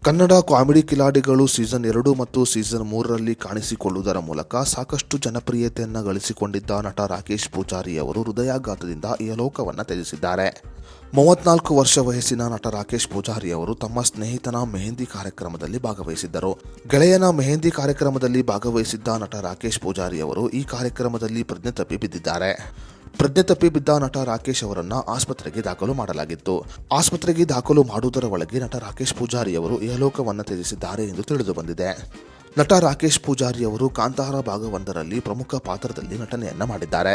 Kannada comedy ಕಿಲಾಡಿಗಳು season 2 ಮತ್ತು season 3ರಲ್ಲಿ ಕಾಣಿಸಿಕೊಳ್ಳುವುದರ ಮೂಲಕ ಸಾಕಷ್ಟು ಜನಪ್ರಿಯತೆಯನ್ನು ಗಳಿಸಿಕೊಂಡಿದ್ದ ನಟ ರಾಕೇಶ್ ಪೂಜಾರಿ ಅವರು ಹೃದಯಾಘಾತದಿಂದ ಇಹಲೋಕವನ್ನು ತ್ಯಜಿಸಿದ್ದಾರೆ. 34 ವರ್ಷ ವಯಸ್ಸಿನ ನಟ ರಾಕೇಶ್ ಪೂಜಾರಿ ಅವರು ತಮ್ಮ ಸ್ನೇಹಿತನ ಮೆಹಂದಿ ಕಾರ್ಯಕ್ರಮದಲ್ಲಿ ಭಾಗವಹಿಸಿದ್ದರು. ಗೆಳೆಯನ ಮೆಹಂದಿ ಕಾರ್ಯಕ್ರಮದಲ್ಲಿ ಭಾಗವಹಿಸಿದ್ದ ನಟ ರಾಕೇಶ್ ಪೂಜಾರಿ ಅವರು ಈ ಕಾರ್ಯಕ್ರಮದಲ್ಲಿ ಪ್ರಜ್ಞೆ ತಪ್ಪಿ ಬಿದ್ದಿದ್ದಾರೆ. ಪ್ರಜ್ಞೆ ತಪ್ಪಿ ಬಿದ್ದ ನಟ ರಾಕೇಶ್ ಅವರನ್ನ ಆಸ್ಪತ್ರೆಗೆ ದಾಖಲು ಮಾಡಲಾಗಿತ್ತು. ಆಸ್ಪತ್ರೆಗೆ ದಾಖಲು ಮಾಡುವುದರ ಒಳಗೆ ನಟ ರಾಕೇಶ್ ಪೂಜಾರಿ ಅವರು ಇಹಲೋಕವನ್ನು ತ್ಯಜಿಸಿದ್ದಾರೆ ಎಂದು ತಿಳಿದು ಬಂದಿದೆ. ನಟ ರಾಕೇಶ್ ಪೂಜಾರಿ ಅವರು ಕಾಂತಾರ ಭಾಗ 1ರಲ್ಲಿ ಪ್ರಮುಖ ಪಾತ್ರದಲ್ಲಿ ನಟನೆಯನ್ನ ಮಾಡಿದ್ದಾರೆ.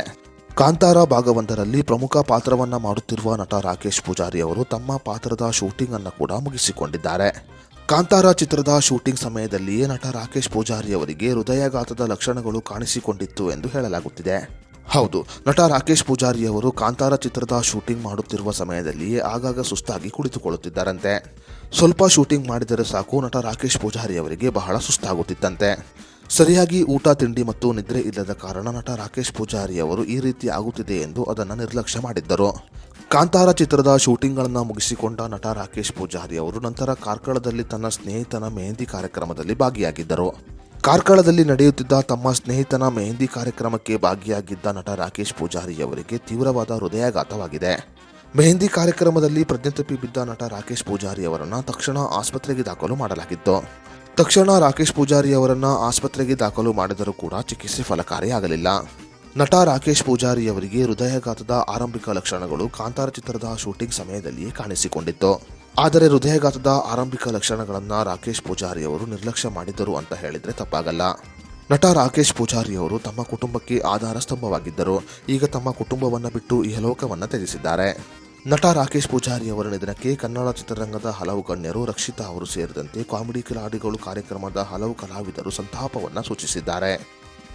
ಕಾಂತಾರ ಭಾಗ 1ರಲ್ಲಿ ಪ್ರಮುಖ ಪಾತ್ರವನ್ನ ಮಾಡುತ್ತಿರುವ ನಟ ರಾಕೇಶ್ ಪೂಜಾರಿ ಅವರು ತಮ್ಮ ಪಾತ್ರದ ಶೂಟಿಂಗ್ ಅನ್ನು ಕೂಡ ಮುಗಿಸಿಕೊಂಡಿದ್ದಾರೆ. ಕಾಂತಾರ ಚಿತ್ರದ ಶೂಟಿಂಗ್ ಸಮಯದಲ್ಲಿಯೇ ನಟ ರಾಕೇಶ್ ಪೂಜಾರಿ ಅವರಿಗೆ ಹೃದಯಾಘಾತದ ಲಕ್ಷಣಗಳು ಕಾಣಿಸಿಕೊಂಡಿತ್ತು ಎಂದು ಹೇಳಲಾಗುತ್ತಿದೆ. ಹೌದು, ನಟ ರಾಕೇಶ್ ಪೂಜಾರಿ ಅವರು ಕಾಂತಾರ ಚಿತ್ರದ ಶೂಟಿಂಗ್ ಮಾಡುತ್ತಿರುವ ಸಮಯದಲ್ಲಿಯೇ ಆಗಾಗ ಸುಸ್ತಾಗಿ ಕುಳಿತುಕೊಳ್ಳುತ್ತಿದ್ದಾರಂತೆ. ಸ್ವಲ್ಪ ಶೂಟಿಂಗ್ ಮಾಡಿದರೆ ಸಾಕು ನಟ ರಾಕೇಶ್ ಪೂಜಾರಿ ಅವರಿಗೆ ಬಹಳ ಸುಸ್ತಾಗುತ್ತಿತ್ತಂತೆ. ಸರಿಯಾಗಿ ಊಟ ತಿಂಡಿ ಮತ್ತು ನಿದ್ರೆ ಇಲ್ಲದ ಕಾರಣ ನಟ ರಾಕೇಶ್ ಪೂಜಾರಿ ಅವರು ಈ ರೀತಿ ಆಗುತ್ತಿದೆ ಎಂದು ಅದನ್ನು ನಿರ್ಲಕ್ಷ್ಯ ಮಾಡಿದ್ದರು. ಕಾಂತಾರ ಚಿತ್ರದ ಶೂಟಿಂಗ್ಗಳನ್ನು ಮುಗಿಸಿಕೊಂಡ ನಟ ರಾಕೇಶ್ ಪೂಜಾರಿ ಅವರು ನಂತರ ಕಾರ್ಕಳದಲ್ಲಿ ತನ್ನ ಸ್ನೇಹಿತನ ಮೆಹಂದಿ ಕಾರ್ಯಕ್ರಮದಲ್ಲಿ ಭಾಗಿಯಾಗಿದ್ದರು. ಕಾರ್ಕಳದಲ್ಲಿ ನಡೆಯುತ್ತಿದ್ದ ತಮ್ಮ ಸ್ನೇಹಿತನ ಮೆಹಂದಿ ಕಾರ್ಯಕ್ರಮಕ್ಕೆ ಭಾಗಿಯಾಗಿದ್ದ ನಟ ರಾಕೇಶ್ ಪೂಜಾರಿ ಅವರಿಗೆ ತೀವ್ರವಾದ ಹೃದಯಾಘಾತವಾಗಿದೆ. ಮೆಹಂದಿ ಕಾರ್ಯಕ್ರಮದಲ್ಲಿ ಪ್ರಜ್ಞೆ ತಪ್ಪಿ ಬಿದ್ದ ನಟ ರಾಕೇಶ್ ಪೂಜಾರಿ ಅವರನ್ನು ತಕ್ಷಣ ಆಸ್ಪತ್ರೆಗೆ ದಾಖಲು ಮಾಡಲಾಗಿತ್ತು. ತಕ್ಷಣ ರಾಕೇಶ್ ಪೂಜಾರಿ ಅವರನ್ನು ಆಸ್ಪತ್ರೆಗೆ ದಾಖಲು ಮಾಡಿದರೂ ಕೂಡ ಚಿಕಿತ್ಸೆ ಫಲಕಾರಿಯಾಗಲಿಲ್ಲ. ನಟ ರಾಕೇಶ್ ಪೂಜಾರಿ ಅವರಿಗೆ ಹೃದಯಾಘಾತದ ಆರಂಭಿಕ ಲಕ್ಷಣಗಳು ಕಾಂತಾರ ಚಿತ್ರದ ಶೂಟಿಂಗ್ ಸಮಯದಲ್ಲಿಯೇ ಕಾಣಿಸಿಕೊಂಡಿತ್ತು. ಆದರೆ ಹೃದಯಾಘಾತದ ಆರಂಭಿಕ ಲಕ್ಷಣಗಳನ್ನು ರಾಕೇಶ್ ಪೂಜಾರಿ ಅವರು ನಿರ್ಲಕ್ಷ್ಯ ಮಾಡಿದ್ದರು ಅಂತ ಹೇಳಿದರೆ ತಪ್ಪಾಗಲ್ಲ. ನಟ ರಾಕೇಶ್ ಪೂಜಾರಿ ಅವರು ತಮ್ಮ ಕುಟುಂಬಕ್ಕೆ ಆಧಾರ ಸ್ತಂಭವಾಗಿದ್ದರು. ಈಗ ತಮ್ಮ ಕುಟುಂಬವನ್ನು ಬಿಟ್ಟು ಇಹಲೋಕವನ್ನು ತ್ಯಜಿಸಿದ್ದಾರೆ. ನಟ ರಾಕೇಶ್ ಪೂಜಾರಿ ಅವರ ನಿಧನಕ್ಕೆ ಕನ್ನಡ ಚಿತ್ರರಂಗದ ಹಲವು ಗಣ್ಯರು, ರಕ್ಷಿತಾ ಅವರು ಸೇರಿದಂತೆ ಕಾಮಿಡಿ ಕಿಲಾಡಿಗಳು ಕಾರ್ಯಕ್ರಮದ ಹಲವು ಕಲಾವಿದರು ಸಂತಾಪವನ್ನು ಸೂಚಿಸಿದ್ದಾರೆ.